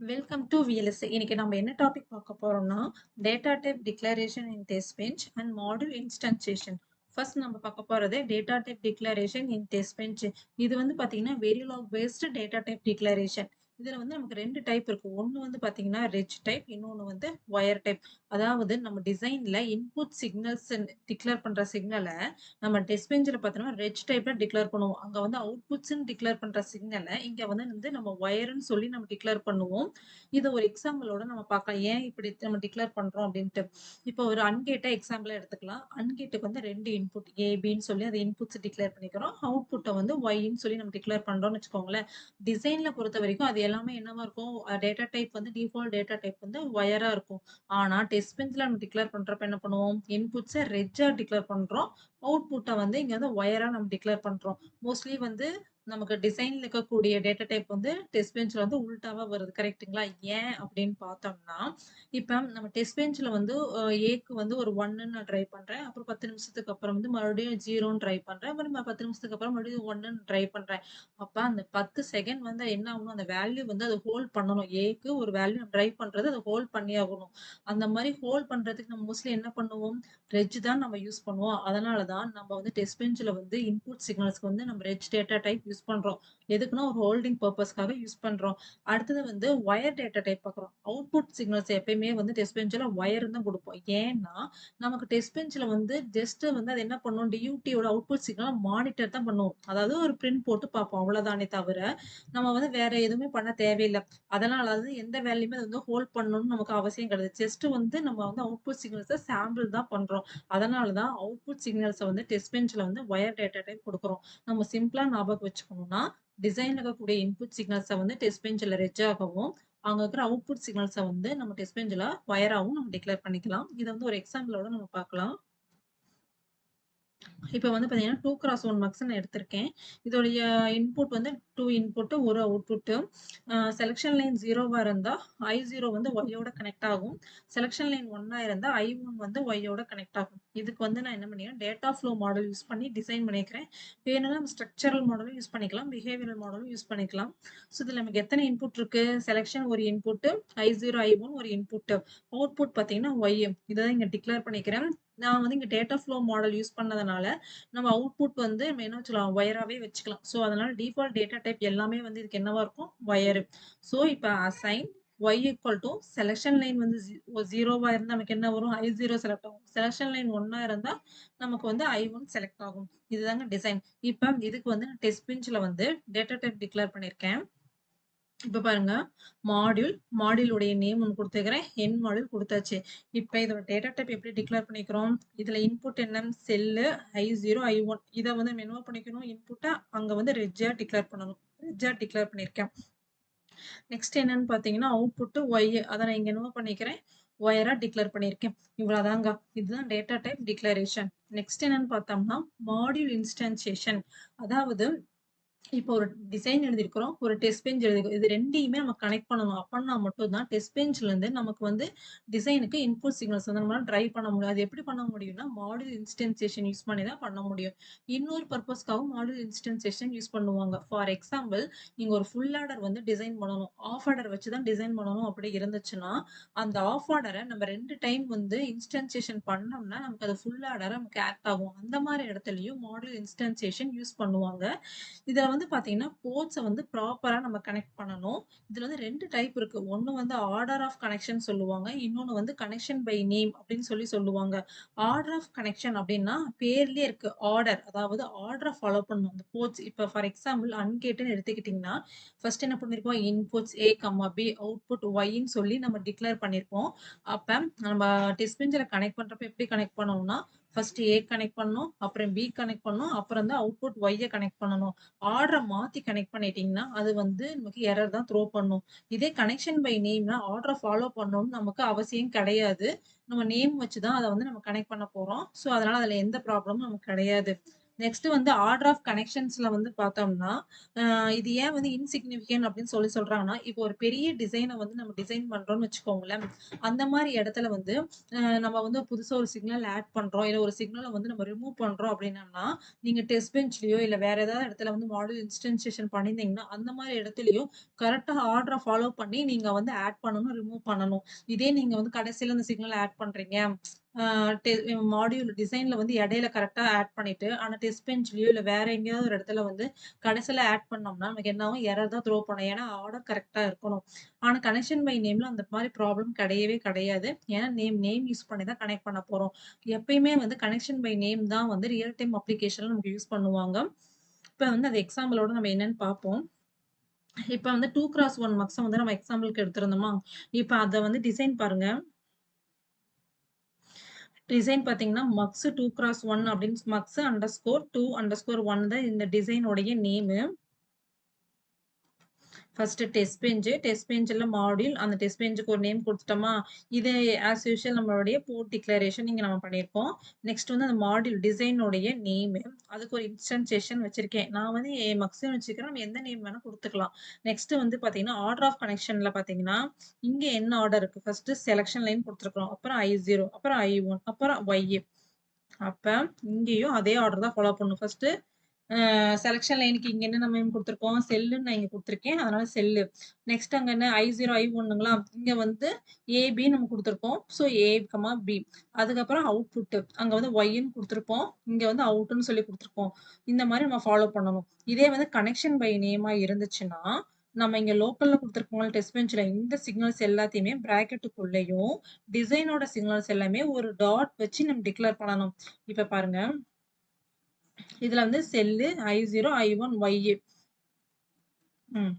Welcome to VLSI. இன்னைக்கு நம்ம என்ன டாபிக் பார்க்க போறோம்னா data type declaration in test bench and module instantiation. First நம்ம பார்க்க போறது data type declaration in test bench. இது வந்து பாத்தீங்கன்னா Verilog based data type declaration. இதுல வந்து நமக்கு ரெண்டு டைப் இருக்கு. ஒன்னு வந்து பாத்தீங்கன்னா ரெச் டைப், இன்னொன்னு வந்து ஒயர் டைப். அதாவது நம்ம டிசைன்ல இன்புட் சிக்னல்ஸ் டிக்ளேர் பண்ற சிக்னலை நம்ம டெஸ்ட் பெஞ்சில் பார்த்தோம்னா ரெச் டைப்ல டிக்ளேர் பண்ணுவோம். அங்க வந்து அவுட்புட்ஸ்ன்னு டிக்ளேர் பண்ற சிக்னலை இங்க வந்து நம்ம ஒயர்ன்னு சொல்லி நம்ம டிக்ளேர் பண்ணுவோம். இதை ஒரு எக்ஸாம்பிளோட நம்ம பார்க்கலாம். ஏன் இப்படி நம்ம டிக்ளேர் பண்றோம் அப்படின்ட்டு. இப்போ ஒரு அன்கேட்டை எக்ஸாம்பிளா எடுத்துக்கலாம். அன்கேட்டுக்கு வந்து ரெண்டு இன்புட் ஏபின்னு சொல்லி அதை இன்புட்ஸ் டிக்ளேர் பண்ணிக்கிறோம். அவுட்புட்டை வந்து ஒய்ன்னு சொல்லி நம்ம டிக்ளேர் பண்றோம்னு வச்சுக்கோங்களேன். டிசைன்ல பொறுத்த வரைக்கும் அது எல்லாமே என்னவா இருக்கும், டேட்டா டைப் வந்து டிஃபால்ட் டேட்டா டைப் வந்து ஒயரா இருக்கும். ஆனா டெஸ்ட் பெஞ்ச்ல நம்ம டிக்ளேர் பண்றப்ப என்ன பண்ணுவோம், இன்புட்ஸை ரெஜ்ஜா டிக்ளேர் பண்றோம். அவுட்புட்டை வந்து இங்க வந்து ஒயரா நம்ம டிக்ளேர் பண்றோம். மோஸ்ட்லி வந்து நமக்கு டிசைன்ல இருக்கக்கூடிய டேட்டா டைப் வந்து டெஸ்ட் பெஞ்ச்ல வந்து உல்டாவா வருது. கரெக்ட்டுங்களா? ஏன் அப்படின்னு பார்த்தோம்னா, இப்ப நம்ம டெஸ்ட் பெஞ்ச்ல வந்து ஏக்கு வந்து ஒரு 1ன்னு நான் ட்ரை பண்றேன். அப்புறம் 10 நிமிஷத்துக்கு அப்புறம் வந்து மறுபடியும் 0ன்னு ட்ரை பண்றேன். அப்புறம் 10 நிமிஷத்துக்கு அப்புறம் மறுபடியும் 1ன்னு ட்ரை பண்றேன். அப்ப அந்த 10 செகண்ட் வந்து என்ன ஆகணும், அந்த வேல்யூ வந்து அதை ஹோல்ட் பண்ணணும். ஏக்கு ஒரு வேல்யூ ட்ரை பண்றது அதை ஹோல்ட் பண்ணி ஆகணும். அந்த மாதிரி ஹோல்ட் பண்றதுக்கு நம்ம மோஸ்ட்லி என்ன பண்ணுவோம், ரெஜ் தான் நம்ம யூஸ் பண்ணுவோம். அதனால தான் நம்ம வந்து டெஸ்ட் பெஞ்ச்ல வந்து இன்புட் சிக்னல்ஸ்க்கு வந்து நம்ம ரெஜ் டேட்டா டைப் யூஸ் பண்றோம். எதுக்குன்னா ஒரு ஹோல்டிங் பர்பஸ்க்காக யூஸ் பண்றோம். அடுத்தது வந்து ஒயர் டேட்டா டைப் பார்க்குறோம். அவுட்புட் சிக்னல்ஸ் எப்பயுமே வந்து டெஸ்ட் பெஞ்ச்ல ஒயர் தான் கொடுப்போம். ஏன்னா நமக்கு டெஸ்ட் பெஞ்ச்ல வந்து ஜஸ்ட் வந்து அது என்ன பண்ணும், டியூட்டியோட அவுட்புட் சிக்னல் மானிட்டர் தான் பண்ணுவோம். அதாவது ஒரு பிரிண்ட் போட்டு பார்ப்போம், அவ்வளவுதானே தவிர நம்ம வந்து வேற எதுவுமே பண்ண தேவையில்லை. அதனால வந்து எந்த வேல்யூமே வந்து ஹோல்ட் பண்ணணும்னு நமக்கு அவசியம் கிடையாது. ஜஸ்ட் வந்து நம்ம வந்து அவுட்புட் சிக்னல்ஸை சாம்பிள் தான் பண்றோம். அதனால தான் அவுட்புட் சிக்னல்ஸை வந்து டெஸ்ட் பெஞ்ச்ல வந்து ஒயர் டேட்டா டைப் கொடுக்குறோம். நம்ம சிம்பிளா ஞாபகம் வச்சுக்கணும்னா, டிசைன்ல இருக்கக்கூடிய இன்புட் சிக்னல்ஸை வந்து டெஸ்ட் பெஞ்ச்ல ரெஜ் ஆகவும், அங்க இருக்கிற அவுட்புட் சிக்னல்ஸை வந்து நம்ம டெஸ்ட் பெஞ்ச்ல ஒயராகவும் நம்ம டிக்ளேர் பண்ணிக்கலாம். இதை வந்து ஒரு எக்ஸாம்பிளோட நம்ம பார்க்கலாம். இப்போ வந்து பார்த்தீங்கன்னா 2x1 மார்க்ஸ் நான் எடுத்திருக்கேன். இதோடைய இன்புட் வந்து 2 இன்புட், ஒரு அவுட்புட். செலக்ஷன் லைன் 0வா இருந்தா I0 வந்து ஒய்யோட கனெக்ட் ஆகும். செலக்ஷன் லைன் 1ஆ இருந்தா I1 வந்து ஒய்யோட கனெக்ட் ஆகும். இதுக்கு வந்து நான் என்ன பண்ணிக்கிறேன், டேட்டா ஃப்ளோ மாடல் யூஸ் பண்ணி டிசைன் பண்ணிக்கிறேன். வேணும்னா நம்ம ஸ்ட்ரக்சரல் மாடலும் யூஸ் பண்ணிக்கலாம், பிஹேவியரல் மாடலும் யூஸ் பண்ணிக்கலாம். ஸோ இதில் நமக்கு எத்தனை இன்புட் இருக்கு, செலக்ஷன் ஒரு இன்புட், I0 I1 ஒரு இன்புட், அவுட்புட் பார்த்தீங்கன்னா ஒய். இதை தான் இங்கே டிக்ளேர் பண்ணிக்கிறேன். நான் வந்து இங்க டேட்டா ஃப்ளோ மாடல் யூஸ் பண்ணதுனால நம்ம அவுட்புட் வந்து நம்ம என்ன வச்சுக்கலாம், ஒயராகவே வச்சுக்கலாம். ஸோ அதனால டிஃபால்ட் டேட்டா டைப் எல்லாமே வந்து இதுக்கு என்னவா இருக்கும், ஒயரு. ஸோ இப்போ assign y equal to selection line வந்து 0வா இருந்தால் நமக்கு என்ன வரும், I0 செலக்ட் ஆகும். செலக்ஷன் லைன் 1ஆ இருந்தால் நமக்கு வந்து I1 செலக்ட் ஆகும். இதுதாங்க டிசைன். இப்போ இதுக்கு வந்து நான் டெஸ்ட் பெஞ்ச்ல வந்து டேட்டா டைப் டிக்ளேர் பண்ணியிருக்கேன். இப்ப பாருங்க, மாடியூலுடைய நேம் ஒன்று கொடுத்துக்கிறேன், என் மாடியூல் கொடுத்தாச்சு. இப்ப இதோட டேட்டா டைப் எப்படி டிக்ளேர் பண்ணிக்கிறோம், இதுல இன்புட் என்ன, செல்லு I0 I1. இதை வந்து நம்ம என்ன பண்ணிக்கணும், இன்புட்டா அங்க வந்து ரெஜ்ஜா டிக்ளேர் பண்ணணும். ரெஜ்ஜா டிக்ளேர் பண்ணியிருக்கேன். நெக்ஸ்ட் என்னன்னு பாத்தீங்கன்னா அவுட்புட் ஒய். அதை நான் இங்க என்ன பண்ணிக்கிறேன், ஒயரா டிக்ளேர் பண்ணியிருக்கேன். இவ்வளவுதாங்க. இதுதான் டேட்டா டைப் டிக்ளரேஷன். நெக்ஸ்ட் என்னன்னு பார்த்தோம்னா மாடியூல் இன்ஸ்டன்சியேஷன். அதாவது இப்போ ஒரு டிசைன் எழுதியிருக்கிறோம், ஒரு டெஸ்ட் பெஞ்ச் எழுதிருக்கோம். இது ரெண்டையுமே நம்ம கனெக்ட் பண்ணணும். அப்பன்னா மட்டும்தான் டெஸ்ட் பெஞ்ச்ல இருந்து நமக்கு வந்து டிசைனுக்கு இன்புட் சிக்னல்ஸ் வந்து நம்மளால டிரைவ் பண்ண முடியும். அது எப்படி பண்ண முடியும்னா மாடியூல் இன்ஸ்டன்சியேஷன் யூஸ் பண்ணி தான் பண்ண முடியும். இன்னொரு பர்பஸ்க்காகவும் மாடியூல் இன்ஸ்டன்சியேஷன் யூஸ் பண்ணுவாங்க. ஃபார் எக்ஸாம்பிள், நீங்க ஒரு ஃபுல் ஆர்டர் வந்து டிசைன் பண்ணணும், ஆஃப் ஆர்டர் வச்சு தான் டிசைன் பண்ணணும் அப்படி இருந்துச்சுன்னா, அந்த ஆஃப் ஆர்டரை நம்ம 2 டைம் வந்து இன்ஸ்டன்சியேஷன் பண்ணோம்னா நமக்கு அது ஃபுல் ஆர்டரா நமக்கு ஆக்ட் ஆகும். அந்த மாதிரி இடத்துலயும் மாடியூல் இன்ஸ்டன்சியேஷன் யூஸ் பண்ணுவாங்க. இதுல வந்து பாத்தீங்கன்னா போர்ட்ஸை வந்து ப்ராப்பரா நம்ம கனெக்ட் பண்ணணும். இதுல வந்து 2 டைப் இருக்கு. ஒன்னு வந்து ஆர்டர் ஆஃப் கனெக்ஷன் சொல்லுவாங்க, இன்னொன்னு வந்து கனெக்ஷன் பை நேம் அப்படின்னு சொல்லுவாங்க. ஆர்டர் ஆஃப் கனெக்ஷன் அப்படின்னா பேர்லயே இருக்கு ஆர்டர், அதாவது ஆர்டரை ஃபாலோ பண்ணணும் அந்த போர்ட்ஸ். இப்போ ஃபார் எக்ஸாம்பிள் அன்கேட்டுன்னு எடுத்துக்கிட்டிங்கன்னா ஃபர்ஸ்ட் என்ன பண்ணிருப்போம், இன்புட்ஸ் A, B, அவுட்புட் Yன்னு சொல்லி நம்ம டிக்ளேர் பண்ணிருப்போம். அப்ப நம்ம டெஸ்ட் பெஞ்சில் கனெக்ட் பண்றப்ப எப்படி கனெக்ட் பண்ணணும்னா, ஃபர்ஸ்ட் A கனெக்ட் பண்ணணும், அப்புறம் B கனெக்ட் பண்ணணும், அப்புறம் தான் அவுட்புட் Y கனெக்ட் பண்ணணும். ஆர்டரை மாத்தி கனெக்ட் பண்ணிட்டீங்கன்னா அது வந்து நமக்கு எரர் தான் த்ரோ பண்ணும். இதே கனெக்ஷன் பை நேம்னா ஆர்டரை ஃபாலோ பண்ணணும்னு நமக்கு அவசியம் கிடையாது. நம்ம நேம் வச்சு தான் அதை வந்து நம்ம கனெக்ட் பண்ண போறோம். ஸோ அதனால அதுல எந்த ப்ராப்ளமும் நமக்கு கிடையாது. நெக்ஸ்ட் வந்து ஆர்டர் ஆஃப் கனெக்ஷன்ஸ்ல வந்து பார்த்தோம்னா, இது ஏன் வந்து இன்சிக்னிஃபிகன்ட் அப்படின்னு சொல்றாங்கன்னா, இப்போ ஒரு பெரிய டிசைன வந்து நம்ம டிசைன் பண்றோம்னு வச்சுக்கோங்களேன். அந்த மாரி இடத்துல வந்து நம்ம வந்து புதுசா ஒரு சிக்னல் ஆட் பண்றோம். இல்ல ஒரு சிக்னல வந்து நம்ம ரிமூவ் பண்றோம் அப்படின்னம்னா, நீங்க டெஸ்ட் பெஞ்ச்லயோ இல்ல வேற ஏதாவது இடத்துல வந்து மாடியூல் இன்ஸ்டன்ஷியேஷன் பண்ணியிருந்தீங்கன்னா, அந்த மாரி இடத்துலயும் கரெக்ட்டா ஆர்டர ஃபாலோ பண்ணி நீங்க வந்து ஆட் பண்ணணும், ரிமூவ் பண்ணணும். இதே நீங்க வந்து கடைசில அந்த சிக்னல் ஆட் பண்றீங்க. ஆ டெ மாடியூல் டிசைன்ல வந்து இடையில கரெக்ட்டா ஆட் பண்ணிட்டு, ஆனா டெஸ்ட் பெஞ்ச்லயோ இல்ல வேற எங்கேயாவது ஒரு இடத்துல வந்து கடைசில ஆட் பண்ணோம்னா, நமக்கு என்ன ஆகும்? எரர் தான் த்ரோ பண்ணும். ஏன்னா ஆர்டர் கரெக்ட்டா இருக்கணும். ஆனா கனெக்ஷன் பை நேம்ல அந்த மாரி ப்ராப்ளம் கிடையவே கிடையாது. ஏன்னா நேம் யூஸ் பண்ணி தான் கனெக்ட் பண்ண போறோம். எப்பயுமே வந்து கனெக்ஷன் பை நேம் தான் வந்து ரியல் டைம் அப்ளிகேஷன்ல நமக்கு யூஸ் பண்ணுவாங்க. இப்ப வந்து அது எக்ஸாம்பிளோட நம்ம என்னன்னு பார்ப்போம். இப்ப வந்து 2x1 மக்ஸ வந்து நம்ம எக்ஸாம்பிள்க்கு எடுத்திருந்தோமா, இப்ப அத வந்து டிசைன் பாருங்க. டிசைன் பார்த்தீங்கன்னா, மக்ஸ் 2x1 அப்படின்னு மக்ஸ் அண்டர்ஸ்கோர் 2_1 தான் இந்த டிசைனோடைய நேமு. ஃபர்ஸ்ட் டெஸ்ட் பெஞ்ச்ல மாடியூல் அந்த டெஸ்ட் பெஞ்சுக்கு ஒரு நேம் குடுத்துட்டோமா, இது ஆஸ் யூசுவல் நம்மளுடைய போர்ட் டிக்ளரேஷன் இங்க நம்ம பண்ணியிருக்கோம். நெக்ஸ்ட் வந்து அந்த மாடியூல் டிசைனோடைய நேமு. அதுக்கு ஒரு இன்ஸ்டன்ஷியேஷன் வச்சிருக்கேன். நான் வந்து மக்ஸ்ன்னு வச்சுக்கிறேன். நம்ம எந்த நேம் வேணா குடுத்துக்கலாம். நெக்ஸ்ட் வந்து பார்த்தீங்கன்னா, ஆர்டர் ஆஃப் கனெக்ஷன்ல பார்த்தீங்கன்னா, இங்க என்ன ஆர்டர் இருக்கு? ஃபர்ஸ்ட் செலக்ஷன் லைன் குடுத்துருக்கோம். அப்புறம் I0, அப்புறம் I1, அப்புறம் Y. அப்ப இங்கேயும் அதே ஆர்டர் தான் ஃபாலோ பண்ணணும். ஃபர்ஸ்ட் செலக்ஷன் லைனுக்கு இங்க என்ன நம்ம குடுத்துருக்கோம்? செல்லுன்னு நான் இங்க குடுத்துருக்கேன். அதனால செல்லு. நெக்ஸ்ட் அங்க என்ன I0, I1ங்களா? இங்க வந்து ஏபின்னு நம்ம குடுத்துருக்கோம். ஸோ ஏ, பி. அதுக்கப்புறம் அவுட்புட். அங்க வந்து ஒய்ன்னு குடுத்துருப்போம். இங்க வந்து அவுட்ன்னு சொல்லி குடுத்துருப்போம். இந்த மாரி நம்ம ஃபாலோ பண்ணணும். இதே வந்து கனெக்ஷன் பை நேமா இருந்துச்சுன்னா, நம்ம இங்க லோக்கல்ல குடுத்துருக்கோம்ல டெஸ்ட் பெஞ்ச்ல இந்த சிக்னல்ஸ் எல்லாத்தையுமே பிராக்கெட்டுக்குள்ளேயும், டிசைனோட சிக்னல்ஸ் எல்லாமே ஒரு டாட் வச்சு நம்ம டிக்ளேர் பண்ணணும். இப்ப பாருங்க. இதுல வந்து செல்லு I0, I1, Y. ம்.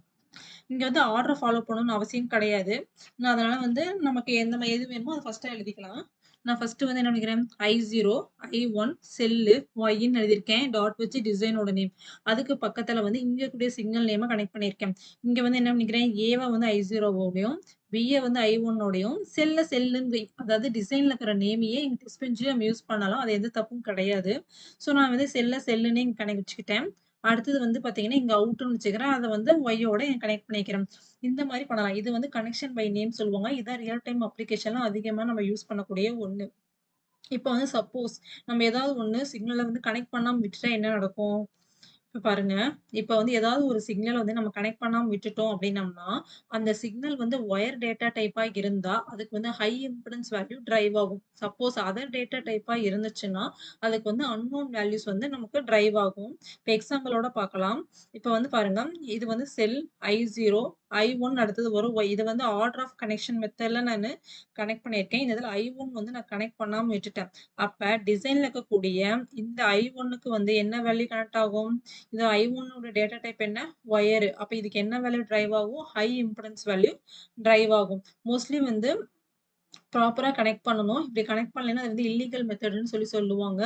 இங்க வந்து ஆர்டர் ஃபாலோ பண்ணணும்னு அவசியம் கிடையாது. நான் அதனால வந்து நமக்கு எது வேணுமோ அத ஃபர்ஸ்ட்டா எழுதிக்கலாம். நான் ஃபர்ஸ்ட் வந்து என்ன பண்ணிக்கிறேன்? I0, I1 செல்லு Yன்னு எழுதியிருக்கேன். டாட் வச்சு டிசைனோட நேம். அதுக்கு பக்கத்துல வந்து இங்க இருக்கக்கூடிய சிக்னல் நேம கனெக்ட் பண்ணியிருக்கேன். இங்க வந்து என்ன பண்ணிக்கிறேன்? ஏவ வந்து I0வோடையும், பிய வந்து I1னோடையும், செல்லுன்னு அதாவது டிசைன்ல இருக்கிற நேமையே எங்க டெஸ்ட் பெஞ்ச்லயும் நம்ம யூஸ் பண்ணலாம். அது எந்த தப்பும் கிடையாது. ஸோ நான் வந்து செல்லுன்னே இங்க கனெக்ட் வச்சுக்கிட்டேன். அடுத்தது வந்து பார்த்தீங்கன்னா, இங்க அவுட்ன்னு வச்சுக்கிறேன். அத வந்து ஒய்யோட கனெக்ட் பண்ணிக்கிறேன். இந்த மாரி பண்ணலாம். இது வந்து கனெக்ஷன் பை நேம் சொல்லுவாங்க. இதான் ரியல் டைம் அப்ளிகேஷன்ல அதிகமா நம்ம யூஸ் பண்ணக்கூடிய ஒண்ணு. இப்ப வந்து சப்போஸ் நம்ம ஏதாவது ஒண்ணு சிக்னல வந்து கனெக்ட் பண்ணாம விட்டுட்டா என்ன நடக்கும்? இப்ப பாருங்க. இப்ப வந்து ஏதாவது ஒரு சிக்னல் வந்து நம்ம கனெக்ட் பண்ணாம விட்டுட்டோம் அப்டின்னம்னா, அந்த சிக்னல் வந்து ஒயர் டேட்டா டைப்பா இருந்தா, அதுக்கு வந்து ஹை இம்பிடன்ஸ் வேல்யூ டிரைவ் ஆகும். சப்போஸ் அதர் டேட்டா டைப்பா இருந்துச்சுன்னா, அதுக்கு வந்து அன்னோன் வேல்யூஸ் வந்து நமக்கு டிரைவ் ஆகும். இப்ப எக்ஸாம்பிளோட பார்க்கலாம். இப்ப வந்து பாருங்க. இது வந்து செல் I0, I1 அடுத்தது வரும் Y. இது வந்து ஆர்டர் ஆஃப் கனெக்ஷன் மெத்தட்ல நானு கனெக்ட் பண்ணியிருக்கேன். இந்த இதுல I1 வந்து நான் கனெக்ட் பண்ணாம விட்டுட்டேன். அப்ப டிசைன்ல இருக்கக்கூடிய இந்த I1க்கு வந்து என்ன வேல்யூ கனெக்ட் ஆகும்? இது I1 டேட்டா டைப் என்ன? ஒயர். அப்ப இதுக்கு என்ன வேல்யூ டிரைவ் ஆகும்? ஹை இம்பிடன்ஸ் வேல்யூ டிரைவ் ஆகும். மோஸ்ட்லி வந்து ப்ராப்பரா கனெக்ட் பண்ணணும். இப்படி கனெக்ட் பண்ணலைன்னா அது வந்து இல்லீகல் மெத்தட்ன்னு சொல்லுவாங்க.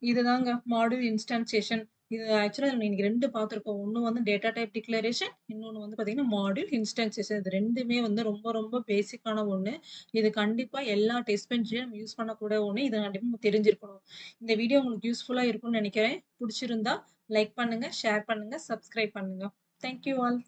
இதுதாங்க மாடியூல் இன்ஸ்டான்சியேஷன். இது ஆக்சுவலா நம்ம இன்னைக்கு 2 பார்த்துருக்கோம். ஒண்ணு வந்து டேட்டா டைப் டிக்ளரேஷன். இன்னொன்னு வந்து பார்த்தீங்கன்னா, மாடியூல் இன்ஸ்டான்சியேஷன். இது 2மே வந்து ரொம்ப ரொம்ப பேசிக்கான ஒண்ணு. இது கண்டிப்பா எல்லா டெஸ்ட் பெஞ்ச்லயும் நம்ம யூஸ் பண்ணக்கூடிய ஒண்ணு. இத கண்டிப்பா நம்ம தெரிஞ்சிருக்கணும். இந்த வீடியோ உங்களுக்கு யூஸ்ஃபுல்லா இருக்கும்னு நினைக்கிறேன். புடிச்சிருந்தா லைக் பண்ணுங்க, ஷேர் பண்ணுங்க, சப்ஸ்கிரைப் பண்ணுங்க. Thank you all.